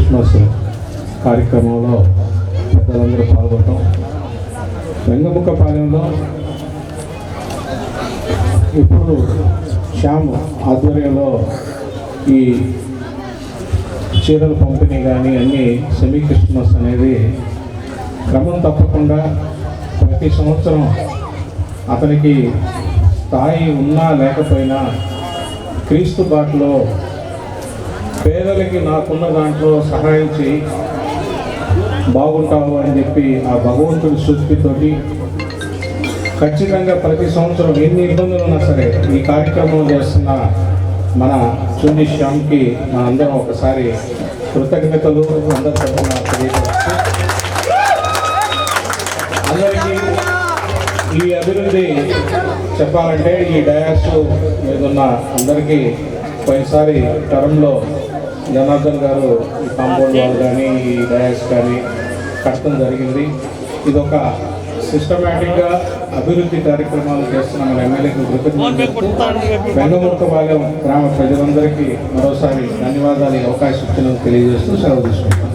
Christmas కార్యక్రమంలో పెద్దలందరూ పాల్గొనడం, వెంగముక్కపాలెంలో ఇప్పుడు శ్యామ్ ఆధ్వర్యంలో ఈ చీరల పంపిణీ కానీ అన్నీ సెమీ క్రిస్మస్ అనేది క్రమం తప్పకుండా ప్రతి సంవత్సరం అతనికి స్థాయి ఉన్నా లేకపోయినా క్రీస్తు బాటలో పేదలకి నాకున్న దాంట్లో సహాయం చేయి బాగుంటావు అని చెప్పి ఆ భగవంతుడి సూక్తితోటి ఖచ్చితంగా ప్రతి సంవత్సరం ఎన్ని ఇబ్బందులు ఉన్నా సరే ఈ కార్యక్రమం చేస్తున్న మన చున్ని శ్యామ్కి మనందరం ఒకసారి కృతజ్ఞతలు అందరి తరఫున తెలియజేస్తూ అందరికీ ఈ అభివృద్ధి చెప్పాలంటే ఈ డయాస్ మీద ఉన్న అందరికీ పోయినసారి టర్మ్లో జనార్దన్ గారు ఈ కాంపౌండ్ వాల్ కానీ ఈ డయాస్ కానీ కట్టడం జరిగింది. ఇదొక సిస్టమేటిక్గా అభివృద్ధి కార్యక్రమాలు చేస్తున్న మన ఎమ్మెల్యేకి కృతజ్ఞతలు. వెంగముక్కపాలెం గ్రామ ప్రజలందరికీ మరోసారి ధన్యవాదాలు అవకాశం ఇచ్చినందుకు తెలియజేస్తూ సెలవు తీసుకుంటాం.